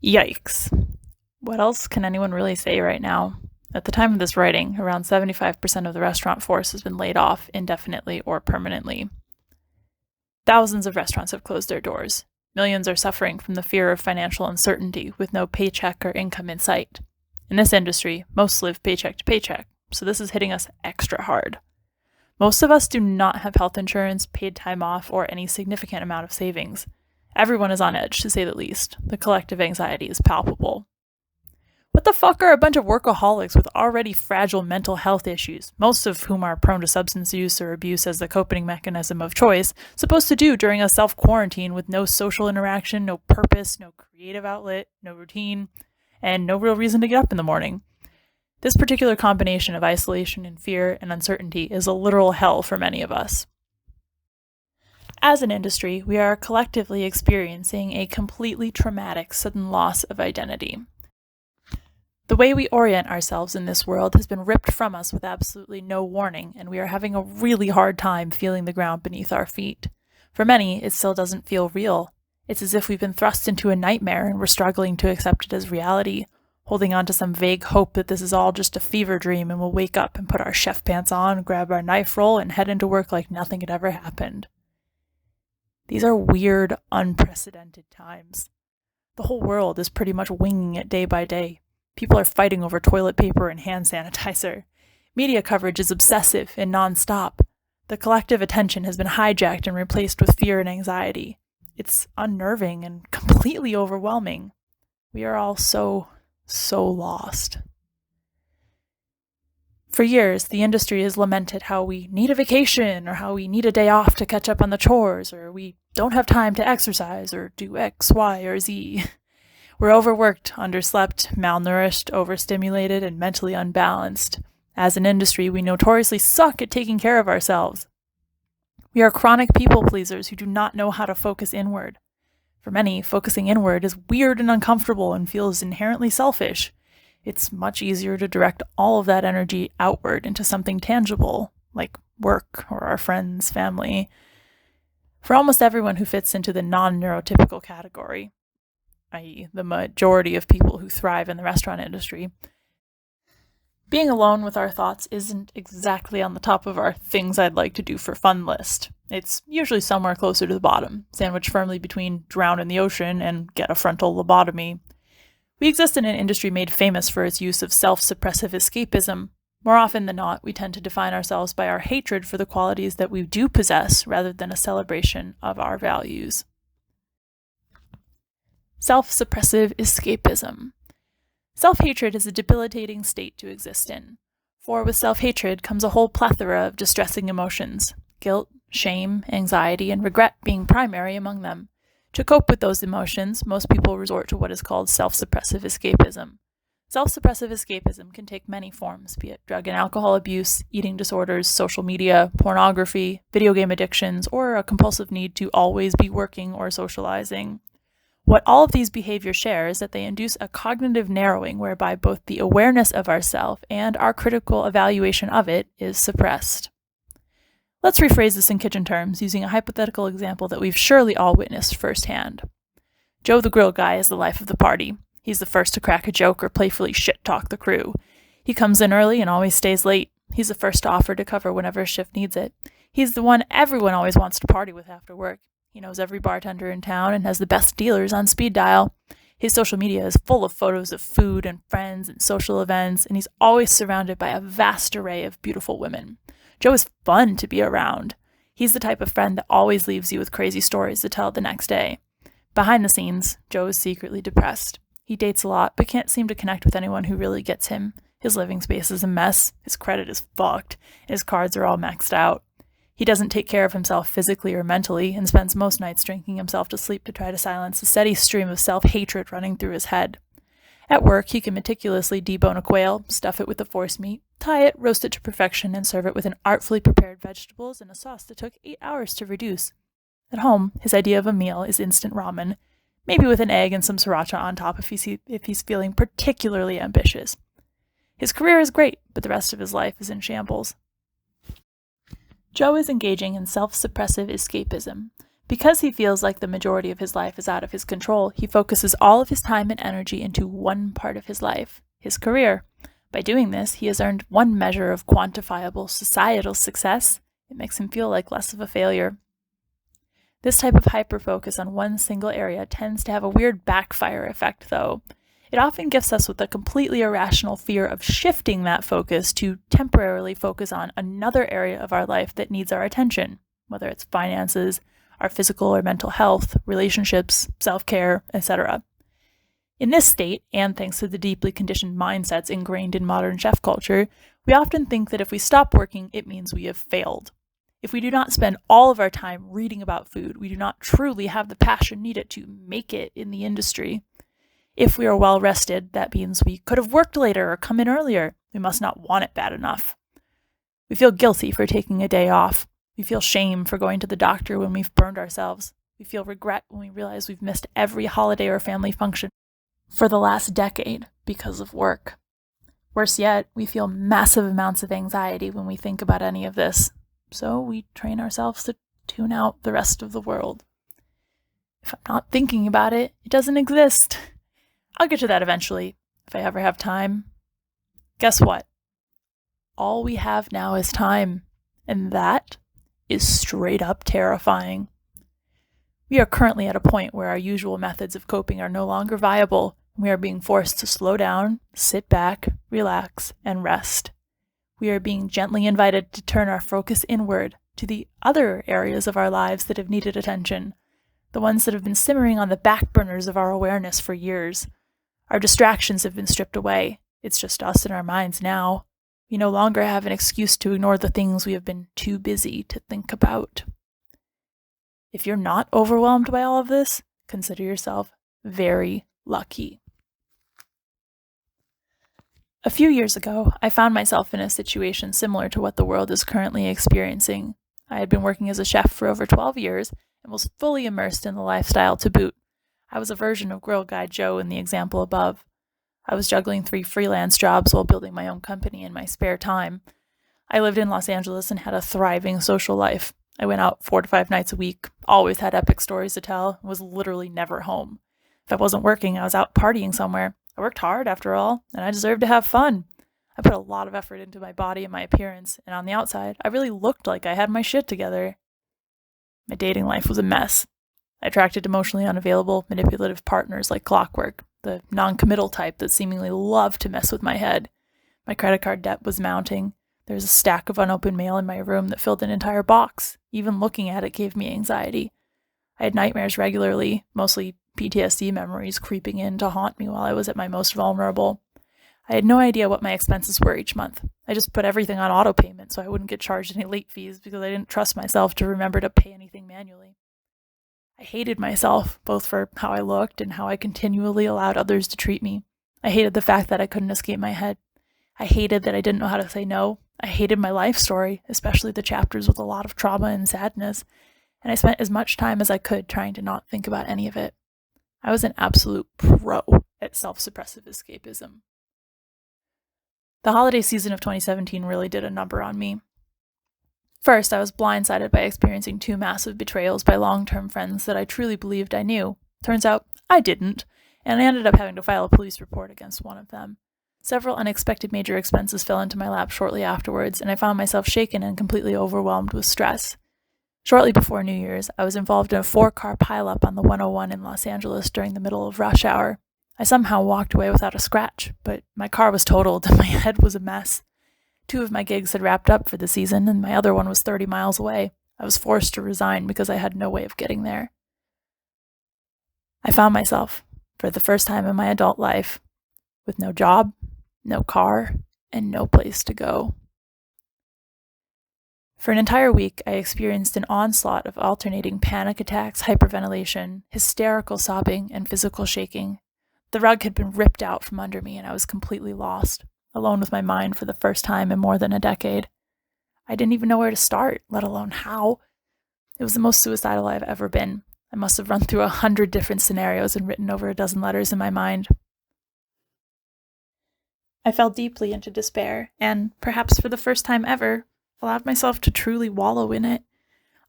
Yikes. What else can anyone really say right now? At the time of this writing, around 75% of the restaurant force has been laid off indefinitely or permanently. Thousands of restaurants have closed their doors. Millions are suffering from the fear of financial uncertainty with no paycheck or income in sight. In this industry, most live paycheck to paycheck, so this is hitting us extra hard. Most of us do not have health insurance, paid time off, or any significant amount of savings. Everyone is on edge, to say the least. The collective anxiety is palpable. What the fuck are a bunch of workaholics with already fragile mental health issues, most of whom are prone to substance use or abuse as the coping mechanism of choice, supposed to do during a self-quarantine with no social interaction, no purpose, no creative outlet, no routine, and no real reason to get up in the morning? This particular combination of isolation and fear and uncertainty is a literal hell for many of us. As an industry, we are collectively experiencing a completely traumatic sudden loss of identity. The way we orient ourselves in this world has been ripped from us with absolutely no warning, and we are having a really hard time feeling the ground beneath our feet. For many, it still doesn't feel real. It's as if we've been thrust into a nightmare and we're struggling to accept it as reality, holding on to some vague hope that this is all just a fever dream and we'll wake up and put our chef pants on, grab our knife roll, and head into work like nothing had ever happened. These are weird, unprecedented times. The whole world is pretty much winging it day by day. People are fighting over toilet paper and hand sanitizer. Media coverage is obsessive and nonstop. The collective attention has been hijacked and replaced with fear and anxiety. It's unnerving and completely overwhelming. We are all so lost. For years, the industry has lamented how we need a vacation or how we need a day off to catch up on the chores or we don't have time to exercise or do X, Y, or Z. We're overworked, underslept, malnourished, overstimulated, and mentally unbalanced. As an industry, we notoriously suck at taking care of ourselves. We are chronic people pleasers who do not know how to focus inward. For many, focusing inward is weird and uncomfortable and feels inherently selfish. It's much easier to direct all of that energy outward into something tangible, like work or our friends, family. For almost everyone who fits into the non-neurotypical category, i.e. the majority of people who thrive in the restaurant industry, being alone with our thoughts isn't exactly on the top of our things I'd like to do for fun list. It's usually somewhere closer to the bottom, sandwiched firmly between drown in the ocean and get a frontal lobotomy. We exist in an industry made famous for its use of self-suppressive escapism. More often than not, we tend to define ourselves by our hatred for the qualities that we do possess rather than a celebration of our values. Self-suppressive escapism. Self-hatred is a debilitating state to exist in. For with self-hatred comes a whole plethora of distressing emotions, guilt, shame, anxiety, and regret being primary among them. To cope with those emotions, most people resort to what is called self-suppressive escapism. Self-suppressive escapism can take many forms, be it drug and alcohol abuse, eating disorders, social media, pornography, video game addictions, or a compulsive need to always be working or socializing. What all of these behaviors share is that they induce a cognitive narrowing whereby both the awareness of ourself and our critical evaluation of it is suppressed. Let's rephrase this in kitchen terms using a hypothetical example that we've surely all witnessed firsthand. Joe the grill guy is the life of the party. He's the first to crack a joke or playfully shit-talk the crew. He comes in early and always stays late. He's the first to offer to cover whenever a shift needs it. He's the one everyone always wants to party with after work. He knows every bartender in town and has the best dealers on speed dial. His social media is full of photos of food and friends and social events, and he's always surrounded by a vast array of beautiful women. Joe is fun to be around. He's the type of friend that always leaves you with crazy stories to tell the next day. Behind the scenes, Joe is secretly depressed. He dates a lot, but can't seem to connect with anyone who really gets him. His living space is a mess, his credit is fucked, and his cards are all maxed out. He doesn't take care of himself physically or mentally and spends most nights drinking himself to sleep to try to silence the steady stream of self-hatred running through his head. At work, he can meticulously debone a quail, stuff it with the force meat, tie it, roast it to perfection, and serve it with an artfully prepared vegetables and a sauce that took 8 hours to reduce. At home, his idea of a meal is instant ramen, maybe with an egg and some sriracha on top if he's feeling particularly ambitious. His career is great, but the rest of his life is in shambles. Joe is engaging in self-suppressive escapism, Because he feels like the majority of his life is out of his control, he focuses all of his time and energy into one part of his life, his career. By doing this, he has earned one measure of quantifiable societal success. It makes him feel like less of a failure. This type of hyper-focus on one single area tends to have a weird backfire effect, though. It often gifts us with a completely irrational fear of shifting that focus to temporarily focus on another area of our life that needs our attention, whether it's finances, our physical or mental health, relationships, self-care, etc. In this state, and thanks to the deeply conditioned mindsets ingrained in modern chef culture, we often think that if we stop working, it means we have failed. If we do not spend all of our time reading about food, we do not truly have the passion needed to make it in the industry. If we are well rested, that means we could have worked later or come in earlier. We must not want it bad enough. We feel guilty for taking a day off. We feel shame for going to the doctor when we've burned ourselves. We feel regret when we realize we've missed every holiday or family function for the last decade because of work. Worse yet, we feel massive amounts of anxiety when we think about any of this. So we train ourselves to tune out the rest of the world. If I'm not thinking about it, it doesn't exist. I'll get to that eventually, if I ever have time. Guess what? All we have now is time, and that is straight up terrifying. We are currently at a point where our usual methods of coping are no longer viable, and we are being forced to slow down, sit back, relax, and rest. We are being gently invited to turn our focus inward to the other areas of our lives that have needed attention, the ones that have been simmering on the back burners of our awareness for years. Our distractions have been stripped away. It's just us and our minds now. We no longer have an excuse to ignore the things we have been too busy to think about. If you're not overwhelmed by all of this, consider yourself very lucky. A few years ago, I found myself in a situation similar to what the world is currently experiencing. I had been working as a chef for over 12 years and was fully immersed in the lifestyle to boot. I was a version of Grill Guy Joe in the example above. I was juggling 3 freelance jobs while building my own company in my spare time. I lived in Los Angeles and had a thriving social life. I went out 4 to 5 nights a week, always had epic stories to tell, and was literally never home. If I wasn't working, I was out partying somewhere. I worked hard, after all, and I deserved to have fun. I put a lot of effort into my body and my appearance, and on the outside, I really looked like I had my shit together. My dating life was a mess. I attracted emotionally unavailable, manipulative partners like clockwork, the non-committal type that seemingly loved to mess with my head. My credit card debt was mounting. There was a stack of unopened mail in my room that filled an entire box. Even looking at it gave me anxiety. I had nightmares regularly, mostly PTSD memories creeping in to haunt me while I was at my most vulnerable. I had no idea what my expenses were each month. I just put everything on auto payment so I wouldn't get charged any late fees because I didn't trust myself to remember to pay anything manually. I hated myself, both for how I looked and how I continually allowed others to treat me. I hated the fact that I couldn't escape my head. I hated that I didn't know how to say no. I hated my life story, especially the chapters with a lot of trauma and sadness, and I spent as much time as I could trying to not think about any of it. I was an absolute pro at self-suppressive escapism. The holiday season of 2017 really did a number on me. First, I was blindsided by experiencing 2 massive betrayals by long-term friends that I truly believed I knew. Turns out, I didn't, and I ended up having to file a police report against one of them. Several unexpected major expenses fell into my lap shortly afterwards, and I found myself shaken and completely overwhelmed with stress. Shortly before New Year's, I was involved in a 4-car pileup on the 101 in Los Angeles during the middle of rush hour. I somehow walked away without a scratch, but my car was totaled and my head was a mess. 2 of my gigs had wrapped up for the season, and my other one was 30 miles away. I was forced to resign because I had no way of getting there. I found myself, for the first time in my adult life, with no job, no car, and no place to go. For an entire week, I experienced an onslaught of alternating panic attacks, hyperventilation, hysterical sobbing, and physical shaking. The rug had been ripped out from under me, and I was completely lost, alone with my mind for the first time in more than a decade. I didn't even know where to start, let alone how. It was the most suicidal I've ever been. I must have run through 100 different scenarios and written over a dozen letters in my mind. I fell deeply into despair, and, perhaps for the first time ever, allowed myself to truly wallow in it.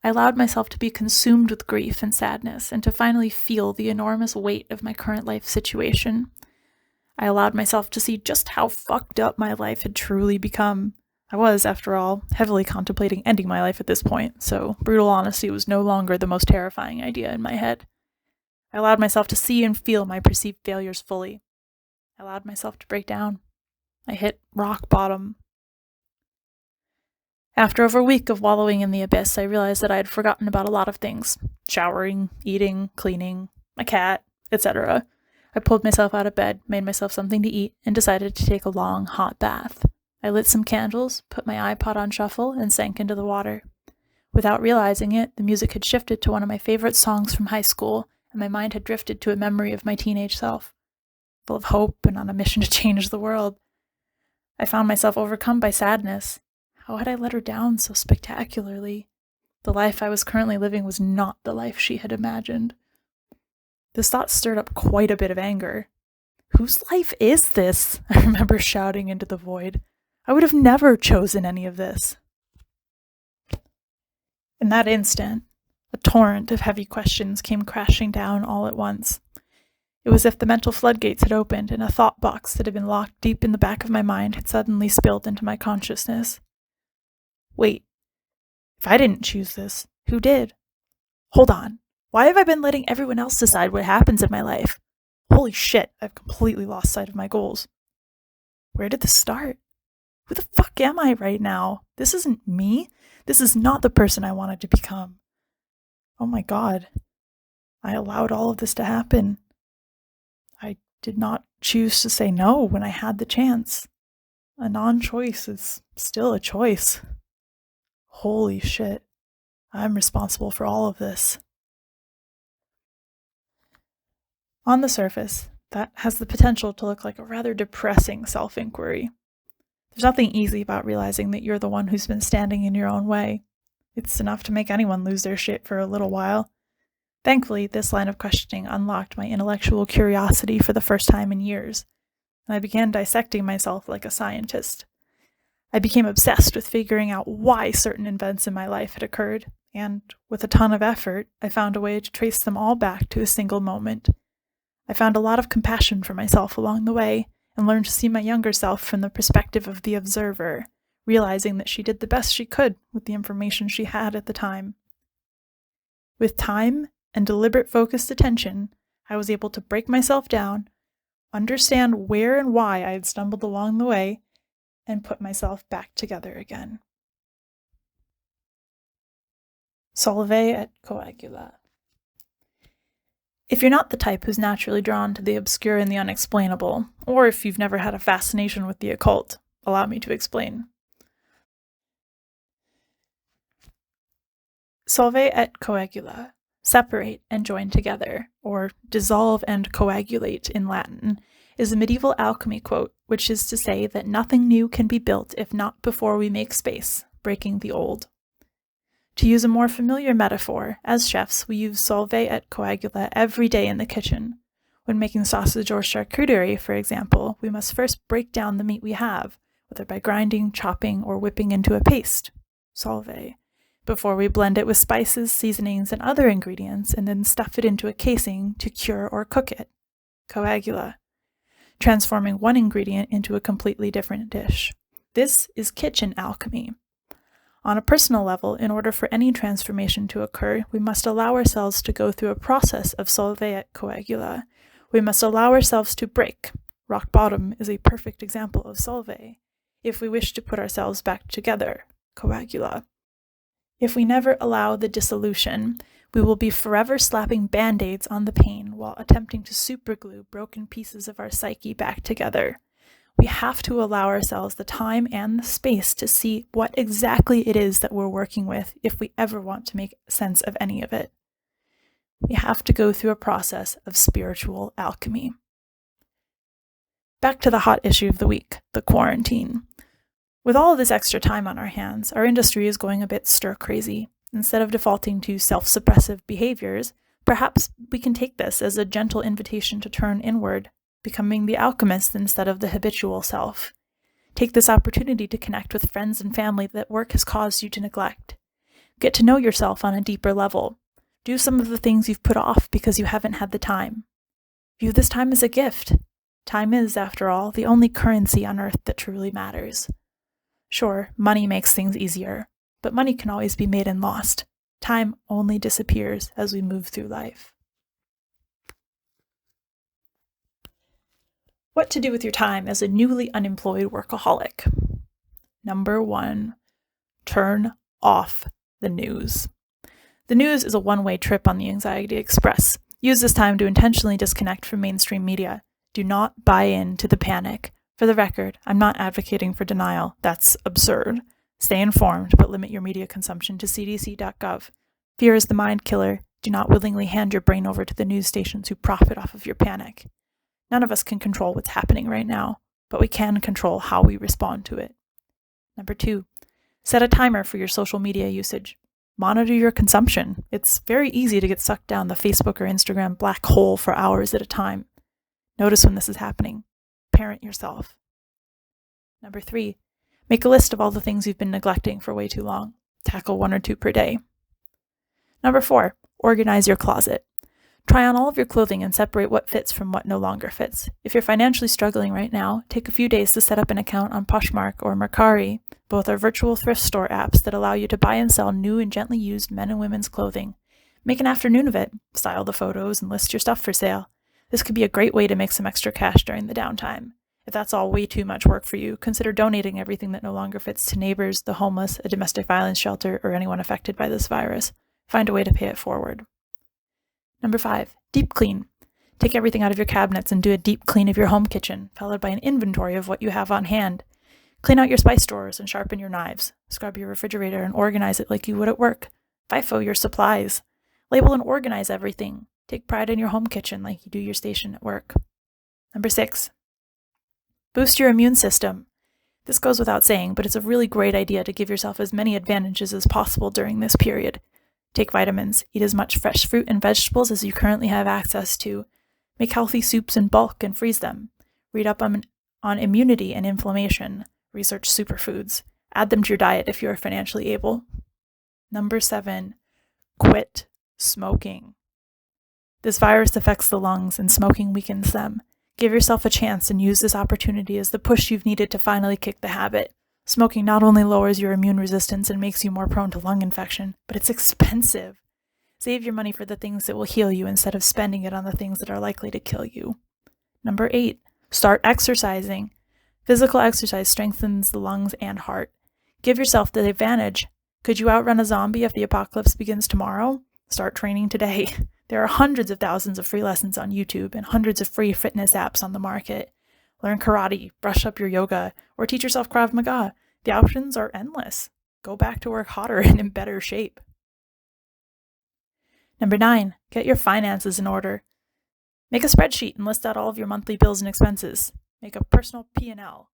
I allowed myself to be consumed with grief and sadness and to finally feel the enormous weight of my current life situation. I allowed myself to see just how fucked up my life had truly become. I was, after all, heavily contemplating ending my life at this point, so brutal honesty was no longer the most terrifying idea in my head. I allowed myself to see and feel my perceived failures fully. I allowed myself to break down. I hit rock bottom. After over a week of wallowing in the abyss, I realized that I had forgotten about a lot of things. Showering, eating, cleaning, my cat, etc. I pulled myself out of bed, made myself something to eat, and decided to take a long, hot bath. I lit some candles, put my iPod on shuffle, and sank into the water. Without realizing it, the music had shifted to one of my favorite songs from high school, and my mind had drifted to a memory of my teenage self, full of hope and on a mission to change the world. I found myself overcome by sadness. How had I let her down so spectacularly? The life I was currently living was not the life she had imagined. This thought stirred up quite a bit of anger. Whose life is this? I remember shouting into the void. I would have never chosen any of this. In that instant, a torrent of heavy questions came crashing down all at once. It was as if the mental floodgates had opened and a thought box that had been locked deep in the back of my mind had suddenly spilled into my consciousness. Wait, if I didn't choose this, who did? Hold on, why have I been letting everyone else decide what happens in my life? Holy shit, I've completely lost sight of my goals. Where did this start? Who the fuck am I right now? This isn't me. This is not the person I wanted to become. Oh my god. I allowed all of this to happen. I did not choose to say no when I had the chance. A non-choice is still a choice. Holy shit. I'm responsible for all of this. On the surface, that has the potential to look like a rather depressing self-inquiry. There's nothing easy about realizing that you're the one who's been standing in your own way. It's enough to make anyone lose their shit for a little while. Thankfully, this line of questioning unlocked my intellectual curiosity for the first time in years, and I began dissecting myself like a scientist. I became obsessed with figuring out why certain events in my life had occurred, and, with a ton of effort, I found a way to trace them all back to a single moment. I found a lot of compassion for myself along the way, and learned to see my younger self from the perspective of the observer, realizing that she did the best she could with the information she had at the time. With time and deliberate focused attention, I was able to break myself down, understand where and why I had stumbled along the way, and put myself back together again. Solvay et coagula. If you're not the type who's naturally drawn to the obscure and the unexplainable, or if you've never had a fascination with the occult, allow me to explain. Solvay et coagula, separate and join together, or dissolve and coagulate in Latin, is a medieval alchemy quote, which is to say that nothing new can be built if not before we make space, breaking the old. To use a more familiar metaphor, as chefs, we use Solvay et coagula every day in the kitchen. When making sausage or charcuterie, for example, we must first break down the meat we have, whether by grinding, chopping, or whipping into a paste, Solvay, before we blend it with spices, seasonings, and other ingredients, and then stuff it into a casing to cure or cook it, coagula, transforming one ingredient into a completely different dish. This is kitchen alchemy. On a personal level, in order for any transformation to occur, we must allow ourselves to go through a process of Solvay et coagula. We must allow ourselves to break. Rock bottom is a perfect example of Solvay. If we wish to put ourselves back together, coagula. If we never allow the dissolution, we will be forever slapping band-aids on the pain while attempting to superglue broken pieces of our psyche back together. We have to allow ourselves the time and the space to see what exactly it is that we're working with if we ever want to make sense of any of it. We have to go through a process of spiritual alchemy. Back to the hot issue of the week, the quarantine. With all of this extra time on our hands, our industry is going a bit stir-crazy. Instead of defaulting to self-suppressive behaviors, perhaps we can take this as a gentle invitation to turn inward, becoming the alchemist instead of the habitual self. Take this opportunity to connect with friends and family that work has caused you to neglect. Get to know yourself on a deeper level. Do some of the things you've put off because you haven't had the time. View this time as a gift. Time is, after all, the only currency on earth that truly matters. Sure, money makes things easier, but money can always be made and lost. Time only disappears as we move through life. What to do with your time as a newly unemployed workaholic. Number 1, turn off the news. The news is a one-way trip on the Anxiety Express. Use this time to intentionally disconnect from mainstream media. Do not buy into the panic. For the record, I'm not advocating for denial. That's absurd. Stay informed, but limit your media consumption to cdc.gov. Fear is the mind killer. Do not willingly hand your brain over to the news stations who profit off of your panic. None of us can control what's happening right now, but we can control how we respond to it. Number 2, set a timer for your social media usage. Monitor your consumption. It's very easy to get sucked down the Facebook or Instagram black hole for hours at a time. Notice when this is happening. Parent yourself. Number 3, make a list of all the things you've been neglecting for way too long. Tackle 1 or 2 per day. Number 4, organize your closet. Try on all of your clothing and separate what fits from what no longer fits. If you're financially struggling right now, take a few days to set up an account on Poshmark or Mercari. Both are virtual thrift store apps that allow you to buy and sell new and gently used men and women's clothing. Make an afternoon of it, style the photos, and list your stuff for sale. This could be a great way to make some extra cash during the downtime. If that's all way too much work for you, consider donating everything that no longer fits to neighbors, the homeless, a domestic violence shelter, or anyone affected by this virus. Find a way to pay it forward. Number 5, deep clean. Take everything out of your cabinets and do a deep clean of your home kitchen, followed by an inventory of what you have on hand. Clean out your spice drawers and sharpen your knives. Scrub your refrigerator and organize it like you would at work. FIFO your supplies. Label and organize everything. Take pride in your home kitchen like you do your station at work. Number 6, boost your immune system. This goes without saying, but it's a really great idea to give yourself as many advantages as possible during this period. Take vitamins. Eat as much fresh fruit and vegetables as you currently have access to. Make healthy soups in bulk and freeze them. Read up on immunity and inflammation. Research superfoods. Add them to your diet if you are financially able. Number 7, quit smoking. This virus affects the lungs and smoking weakens them. Give yourself a chance and use this opportunity as the push you've needed to finally kick the habit. Smoking not only lowers your immune resistance and makes you more prone to lung infection, but it's expensive. Save your money for the things that will heal you instead of spending it on the things that are likely to kill you. Number 8, start exercising. Physical exercise strengthens the lungs and heart. Give yourself the advantage. Could you outrun a zombie if the apocalypse begins tomorrow? Start training today. There are hundreds of thousands of free lessons on YouTube and hundreds of free fitness apps on the market. Learn karate, brush up your yoga, or teach yourself Krav Maga. The options are endless. Go back to work hotter and in better shape. Number 9, get your finances in order. Make a spreadsheet and list out all of your monthly bills and expenses. Make a personal P&L.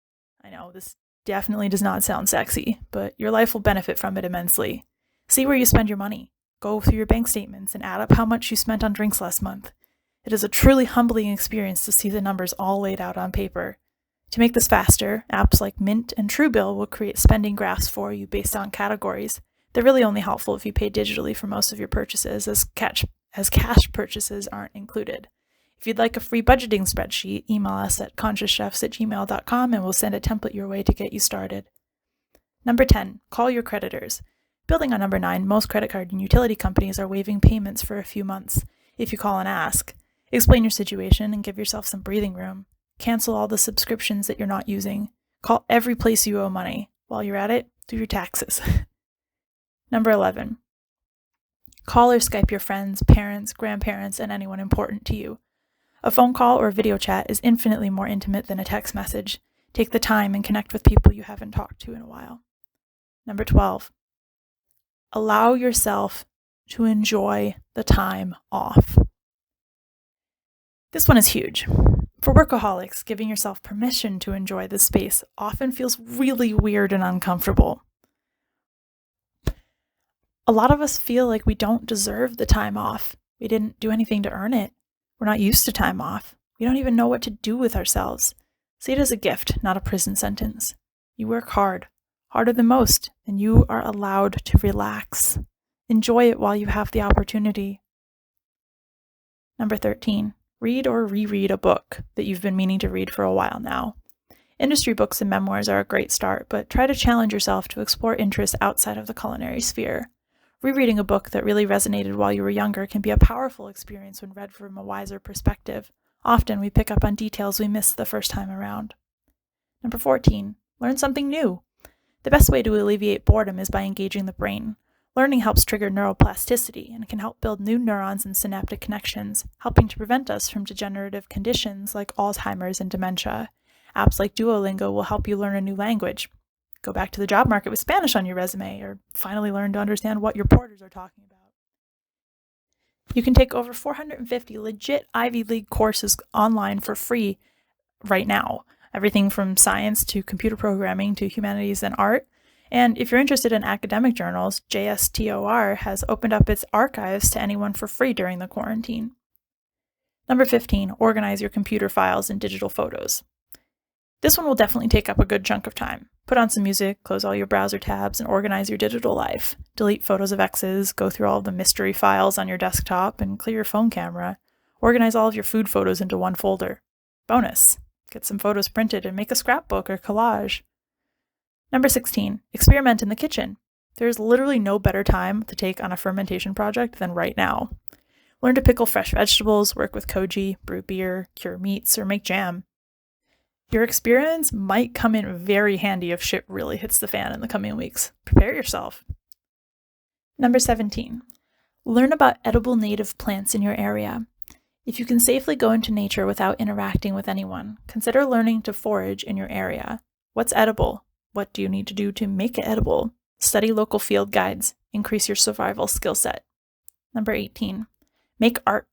I know, this definitely does not sound sexy, but your life will benefit from it immensely. See where you spend your money. Go through your bank statements and add up how much you spent on drinks last month. It is a truly humbling experience to see the numbers all laid out on paper. To make this faster, apps like Mint and Truebill will create spending graphs for you based on categories. They're really only helpful if you pay digitally for most of your purchases, as cash purchases aren't included. If you'd like a free budgeting spreadsheet, email us at consciouschefs@gmail.com and we'll send a template your way to get you started. Number 10, call your creditors. Building on number 9, most credit card and utility companies are waiving payments for a few months. If you call and ask, explain your situation and give yourself some breathing room. Cancel all the subscriptions that you're not using. Call every place you owe money. While you're at it, do your taxes. Number 11, call or Skype your friends, parents, grandparents, and anyone important to you. A phone call or video chat is infinitely more intimate than a text message. Take the time and connect with people you haven't talked to in a while. Number 12, allow yourself to enjoy the time off. This one is huge. For workaholics, giving yourself permission to enjoy this space often feels really weird and uncomfortable. A lot of us feel like we don't deserve the time off. We didn't do anything to earn it. We're not used to time off. We don't even know what to do with ourselves. See it as a gift, not a prison sentence. You work hard, harder than most, and you are allowed to relax. Enjoy it while you have the opportunity. Number 13, read or reread a book that you've been meaning to read for a while now. Industry books and memoirs are a great start, but try to challenge yourself to explore interests outside of the culinary sphere. Rereading a book that really resonated while you were younger can be a powerful experience when read from a wiser perspective. Often we pick up on details we missed the first time around. Number 14, learn something new. The best way to alleviate boredom is by engaging the brain. Learning helps trigger neuroplasticity and can help build new neurons and synaptic connections, helping to prevent us from degenerative conditions like Alzheimer's and dementia. Apps like Duolingo will help you learn a new language. Go back to the job market with Spanish on your resume, or finally learn to understand what your porters are talking about. You can take over 450 legit Ivy League courses online for free right now. Everything from science to computer programming to humanities and art. And if you're interested in academic journals, JSTOR has opened up its archives to anyone for free during the quarantine. Number 15, organize your computer files and digital photos. This one will definitely take up a good chunk of time. Put on some music, close all your browser tabs, and organize your digital life. Delete photos of exes, go through all of the mystery files on your desktop, and clear your phone camera. Organize all of your food photos into one folder. Bonus! Get some photos printed and make a scrapbook or collage. Number 16, experiment in the kitchen. There's literally no better time to take on a fermentation project than right now. Learn to pickle fresh vegetables, work with koji, brew beer, cure meats, or make jam. Your experience might come in very handy if shit really hits the fan in the coming weeks. Prepare yourself. Number 17, learn about edible native plants in your area. If you can safely go into nature without interacting with anyone, consider learning to forage in your area. What's edible? What do you need to do to make it edible? Study local field guides. Increase your survival skill set. Number 18, make art.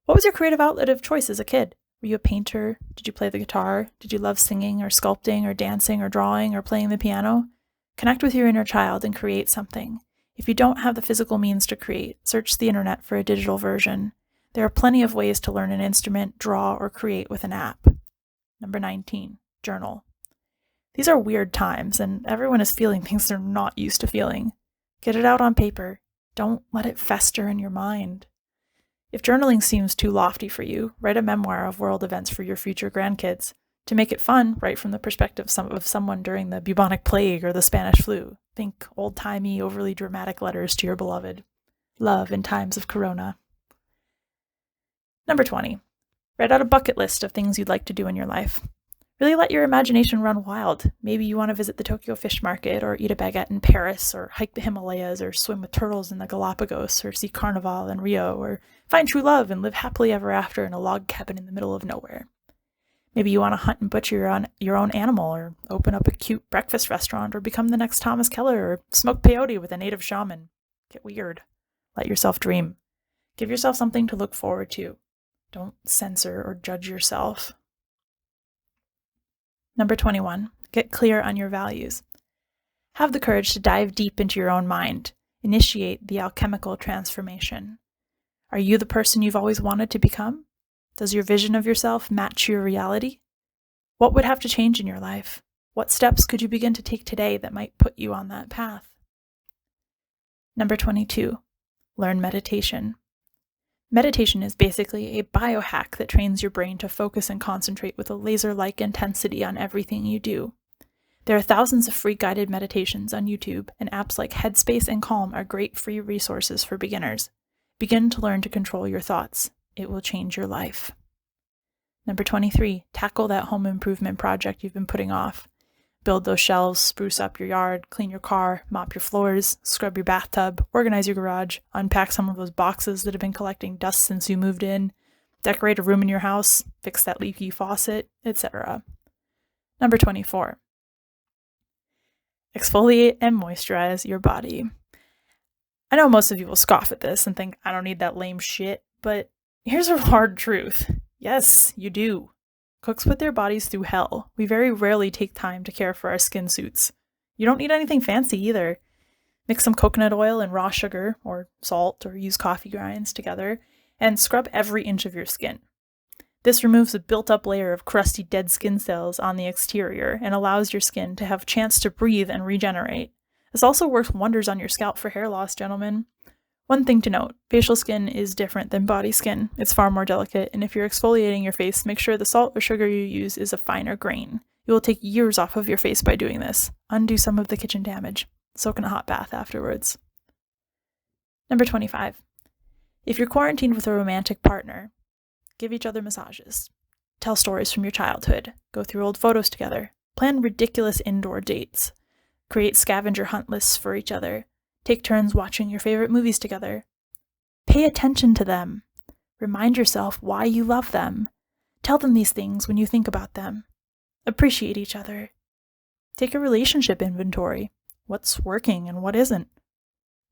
What was your creative outlet of choice as a kid? Were you a painter? Did you play the guitar? Did you love singing or sculpting or dancing or drawing or playing the piano? Connect with your inner child and create something. If you don't have the physical means to create, search the internet for a digital version. There are plenty of ways to learn an instrument, draw, or create with an app. Number 19, journal. These are weird times, and everyone is feeling things they're not used to feeling. Get it out on paper. Don't let it fester in your mind. If journaling seems too lofty for you, write a memoir of world events for your future grandkids. To make it fun, write from the perspective of someone during the bubonic plague or the Spanish flu. Think old-timey, overly dramatic letters to your beloved. Love in times of corona. Number 20, write out a bucket list of things you'd like to do in your life. Really let your imagination run wild. Maybe you want to visit the Tokyo Fish Market, or eat a baguette in Paris, or hike the Himalayas, or swim with turtles in the Galapagos, or see Carnival in Rio, or find true love and live happily ever after in a log cabin in the middle of nowhere. Maybe you want to hunt and butcher your own animal, or open up a cute breakfast restaurant, or become the next Thomas Keller, or smoke peyote with a native shaman. Get weird. Let yourself dream. Give yourself something to look forward to. Don't censor or judge yourself. Number 21, get clear on your values. Have the courage to dive deep into your own mind. Initiate the alchemical transformation. Are you the person you've always wanted to become? Does your vision of yourself match your reality? What would have to change in your life? What steps could you begin to take today that might put you on that path? Number 22, learn meditation. Meditation is basically a biohack that trains your brain to focus and concentrate with a laser-like intensity on everything you do. There are thousands of free guided meditations on YouTube, and apps like Headspace and Calm are great free resources for beginners. Begin to learn to control your thoughts. It will change your life. Number 23, tackle that home improvement project you've been putting off. Build those shelves, spruce up your yard, clean your car, mop your floors, scrub your bathtub, organize your garage, unpack some of those boxes that have been collecting dust since you moved in, decorate a room in your house, fix that leaky faucet, etc. Number 24, exfoliate and moisturize your body. I know most of you will scoff at this and think I don't need that lame shit, but here's a hard truth. Yes, you do. Cooks put their bodies through hell. We very rarely take time to care for our skin suits. You don't need anything fancy either. Mix some coconut oil and raw sugar, or salt, or use coffee grinds together, and scrub every inch of your skin. This removes a built-up layer of crusty dead skin cells on the exterior and allows your skin to have a chance to breathe and regenerate. This also works wonders on your scalp for hair loss, gentlemen. One thing to note, facial skin is different than body skin. It's far more delicate, and if you're exfoliating your face, make sure the salt or sugar you use is a finer grain. You will take years off of your face by doing this. Undo some of the kitchen damage. Soak in a hot bath afterwards. Number 25. If you're quarantined with a romantic partner, give each other massages. Tell stories from your childhood. Go through old photos together. Plan ridiculous indoor dates. Create scavenger hunt lists for each other. Take turns watching your favorite movies together. Pay attention to them. Remind yourself why you love them. Tell them these things when you think about them. Appreciate each other. Take a relationship inventory. What's working and what isn't?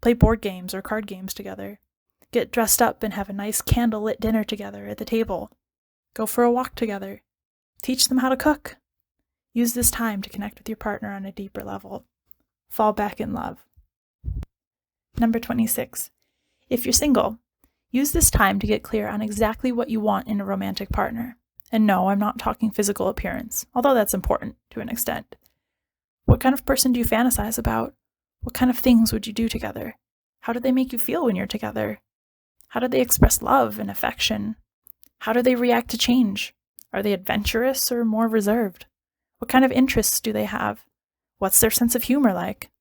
Play board games or card games together. Get dressed up and have a nice candle-lit dinner together at the table. Go for a walk together. Teach them how to cook. Use this time to connect with your partner on a deeper level. Fall back in love. Number 26. If you're single, use this time to get clear on exactly what you want in a romantic partner. And no, I'm not talking physical appearance, although that's important to an extent. What kind of person do you fantasize about? What kind of things would you do together? How do they make you feel when you're together? How do they express love and affection? How do they react to change? Are they adventurous or more reserved? What kind of interests do they have? What's their sense of humor like?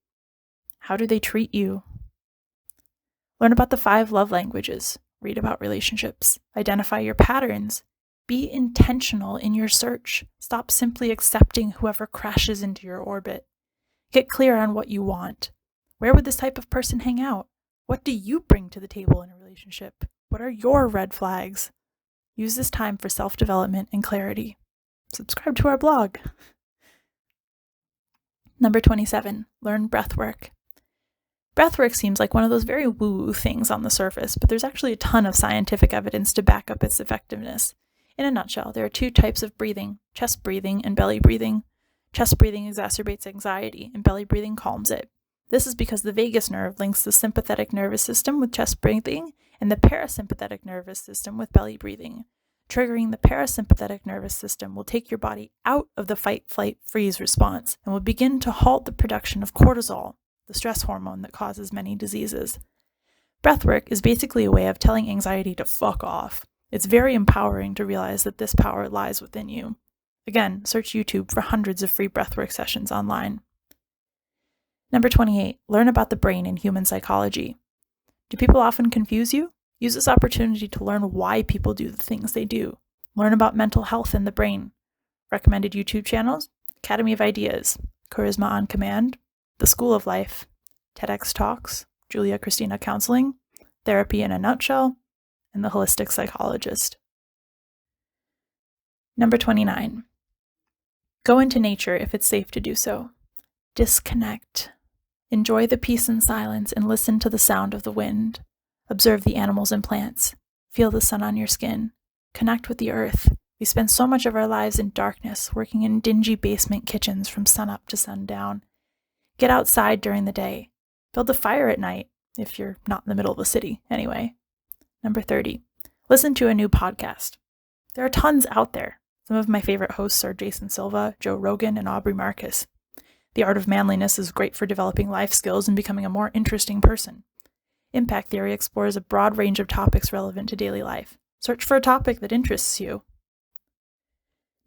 How do they treat you? Learn about the 5 love languages. Read about relationships. Identify your patterns. Be intentional in your search. Stop simply accepting whoever crashes into your orbit. Get clear on what you want. Where would this type of person hang out? What do you bring to the table in a relationship? What are your red flags? Use this time for self-development and clarity. Subscribe to our blog. Number 27. Learn breathwork. Breathwork seems like one of those very woo-woo things on the surface, but there's actually a ton of scientific evidence to back up its effectiveness. In a nutshell, there are 2 types of breathing, chest breathing and belly breathing. Chest breathing exacerbates anxiety, and belly breathing calms it. This is because the vagus nerve links the sympathetic nervous system with chest breathing and the parasympathetic nervous system with belly breathing. Triggering the parasympathetic nervous system will take your body out of the fight, flight, freeze response and will begin to halt the production of cortisol, the stress hormone that causes many diseases. Breathwork is basically a way of telling anxiety to fuck off. It's very empowering to realize that this power lies within you. Again, search YouTube for hundreds of free breathwork sessions online. Number 28. Learn about the brain and human psychology. Do people often confuse you? Use this opportunity to learn why people do the things they do. Learn about mental health and the brain. Recommended YouTube channels: Academy of Ideas, Charisma on Command, The School of Life, TEDx Talks, Julia Christina Counseling, Therapy in a Nutshell, and The Holistic Psychologist. Number 29. Go into nature if it's safe to do so. Disconnect. Enjoy the peace and silence and listen to the sound of the wind. Observe the animals and plants. Feel the sun on your skin. Connect with the earth. We spend so much of our lives in darkness, working in dingy basement kitchens from sunup to sundown. Get outside during the day. Build a fire at night, if you're not in the middle of the city, anyway. Number 30. Listen to a new podcast. There are tons out there. Some of my favorite hosts are Jason Silva, Joe Rogan, and Aubrey Marcus. The Art of Manliness is great for developing life skills and becoming a more interesting person. Impact Theory explores a broad range of topics relevant to daily life. Search for a topic that interests you.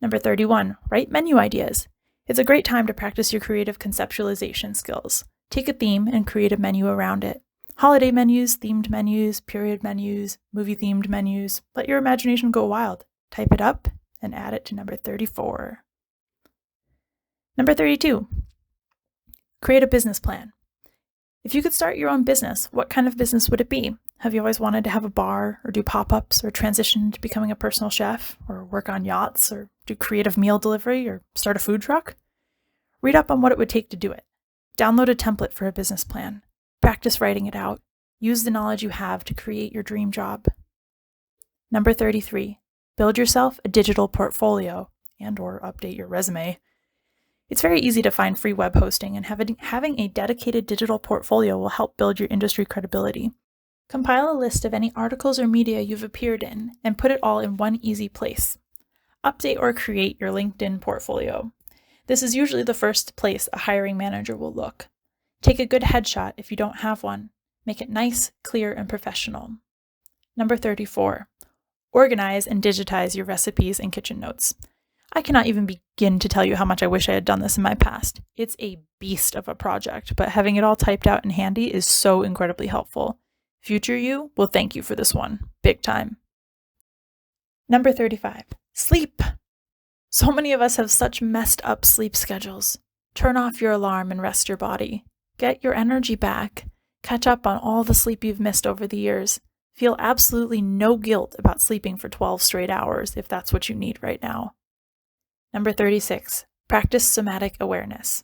Number 31. Write menu ideas. It's a great time to practice your creative conceptualization skills. Take a theme and create a menu around it. Holiday menus, themed menus, period menus, movie-themed menus. Let your imagination go wild. Type it up and add it to number 34. Number 32. Create a business plan. If you could start your own business, what kind of business would it be? Have you always wanted to have a bar, or do pop-ups, or transition to becoming a personal chef, or work on yachts, or do creative meal delivery, or start a food truck? Read up on what it would take to do it. Download a template for a business plan. Practice writing it out. Use the knowledge you have to create your dream job. Number 33. Build yourself a digital portfolio and/or update your resume. It's very easy to find free web hosting, and having a dedicated digital portfolio will help build your industry credibility. Compile a list of any articles or media you've appeared in and put it all in one easy place. Update or create your LinkedIn portfolio. This is usually the first place a hiring manager will look. Take a good headshot if you don't have one. Make it nice, clear, and professional. Number 34. Organize and digitize your recipes and kitchen notes. I cannot even begin to tell you how much I wish I had done this in my past. It's a beast of a project, but having it all typed out and handy is so incredibly helpful. Future you will thank you for this one, big time. Number 35. Sleep. So many of us have such messed up sleep schedules. Turn off your alarm and rest your body. Get your energy back. Catch up on all the sleep you've missed over the years. Feel absolutely no guilt about sleeping for 12 straight hours if that's what you need right now. Number 36. Practice somatic awareness.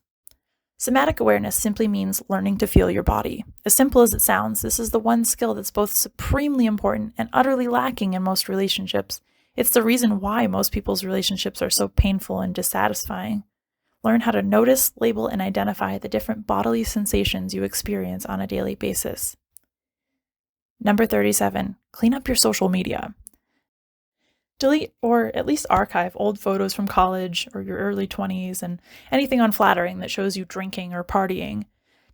Somatic awareness simply means learning to feel your body. As simple as it sounds, this is the one skill that's both supremely important and utterly lacking in most relationships. It's the reason why most people's relationships are so painful and dissatisfying. Learn how to notice, label, and identify the different bodily sensations you experience on a daily basis. Number 37. Clean up your social media. Delete or at least archive old photos from college or your early 20s and anything unflattering that shows you drinking or partying.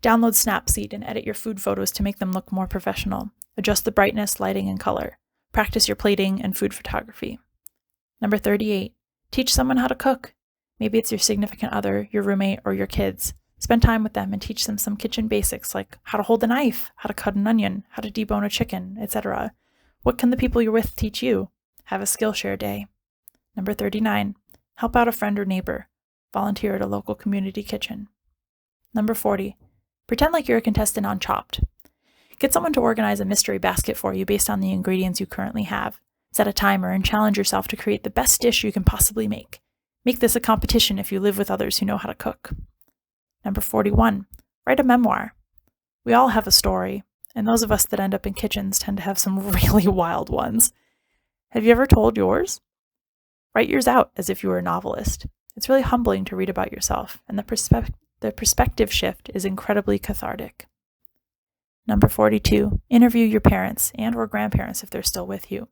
Download Snapseed and edit your food photos to make them look more professional. Adjust the brightness, lighting, and color. Practice your plating and food photography. Number 38. Teach someone how to cook. Maybe it's your significant other, your roommate, or your kids. Spend time with them and teach them some kitchen basics like how to hold a knife, how to cut an onion, how to debone a chicken, etc. What can the people you're with teach you? Have a Skillshare day. Number 39. Help out a friend or neighbor. Volunteer at a local community kitchen. Number 40. Pretend like you're a contestant on Chopped. Get someone to organize a mystery basket for you based on the ingredients you currently have. Set a timer and challenge yourself to create the best dish you can possibly make. Make this a competition if you live with others who know how to cook. Number 41. Write a memoir. We all have a story, and those of us that end up in kitchens tend to have some really wild ones. Have you ever told yours? Write yours out as if you were a novelist. It's really humbling to read about yourself, and the perspective shift is incredibly cathartic. Number 42. Interview your parents and or grandparents if they're still with you.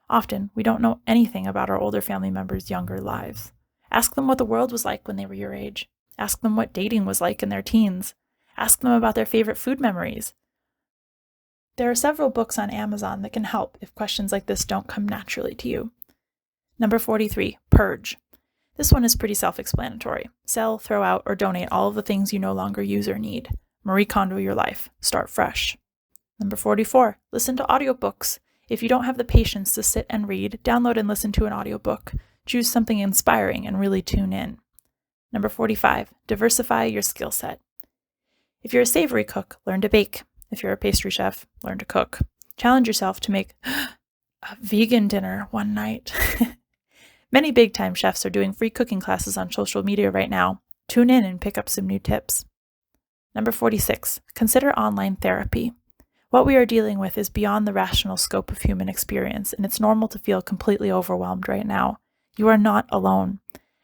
Often, we don't know anything about our older family members' younger lives. Ask them what the world was like when they were your age. Ask them what dating was like in their teens. Ask them about their favorite food memories. There are several books on Amazon that can help if questions like this don't come naturally to you. Number 43. Purge. This one is pretty self-explanatory. Sell, throw out, or donate all of the things you no longer use or need. Marie Kondo your life. Start fresh. Number 44. Listen to audiobooks. If you don't have the patience to sit and read, download and listen to an audiobook. Choose something inspiring and really tune in. Number 45. Diversify your skill set. If you're a savory cook, learn to bake. If you're a pastry chef, learn to cook. Challenge yourself to make a vegan dinner one night. Many big-time chefs are doing free cooking classes on social media right now. Tune in and pick up some new tips. Number 46. Consider online therapy. What we are dealing with is beyond the rational scope of human experience, and it's normal to feel completely overwhelmed right now. You are not alone.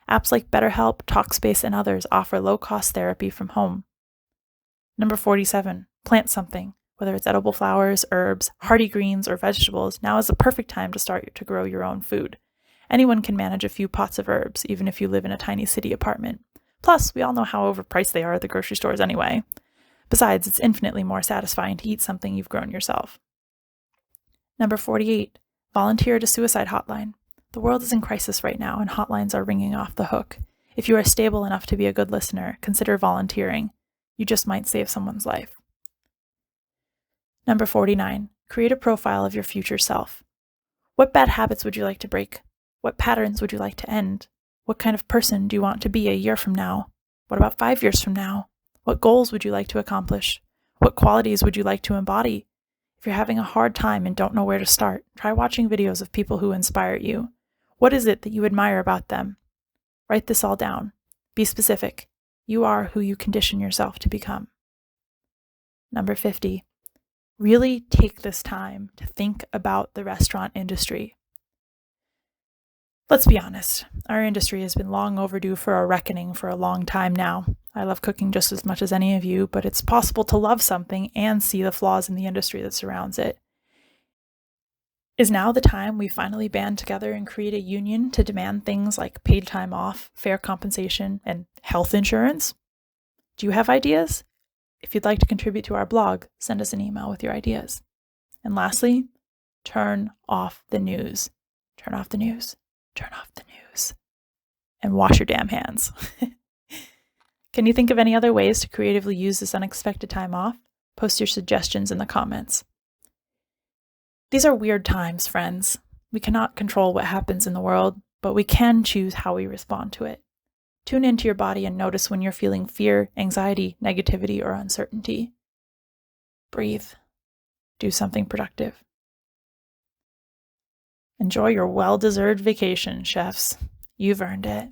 Apps like BetterHelp, Talkspace, and others offer low-cost therapy from home. Number 47. Plant something. Whether it's edible flowers, herbs, hardy greens, or vegetables, now is the perfect time to start to grow your own food. Anyone can manage a few pots of herbs, even if you live in a tiny city apartment. Plus, we all know how overpriced they are at the grocery stores anyway. Besides, it's infinitely more satisfying to eat something you've grown yourself. Number 48. Volunteer at a suicide hotline. The world is in crisis right now, and hotlines are ringing off the hook. If you are stable enough to be a good listener, consider volunteering. You just might save someone's life. Number 49. Create a profile of your future self. What bad habits would you like to break? What patterns would you like to end? What kind of person do you want to be a year from now? What about 5 years from now? What goals would you like to accomplish? What qualities would you like to embody? If you're having a hard time and don't know where to start, try watching videos of people who inspire you. What is it that you admire about them? Write this all down. Be specific. You are who you condition yourself to become. Number 50. Really take this time to think about the restaurant industry. Let's be honest, our industry has been long overdue for a reckoning for a long time now. I love cooking just as much as any of you, but it's possible to love something and see the flaws in the industry that surrounds it. Is now the time we finally band together and create a union to demand things like paid time off, fair compensation, and health insurance? Do you have ideas? If you'd like to contribute to our blog, send us an email with your ideas. And lastly, turn off the news. Turn off the news. Turn off the news. And wash your damn hands. Can you think of any other ways to creatively use this unexpected time off? Post your suggestions in the comments. These are weird times, friends. We cannot control what happens in the world, but we can choose how we respond to it. Tune into your body and notice when you're feeling fear, anxiety, negativity, or uncertainty. Breathe. Do something productive. Enjoy your well-deserved vacation, chefs. You've earned it.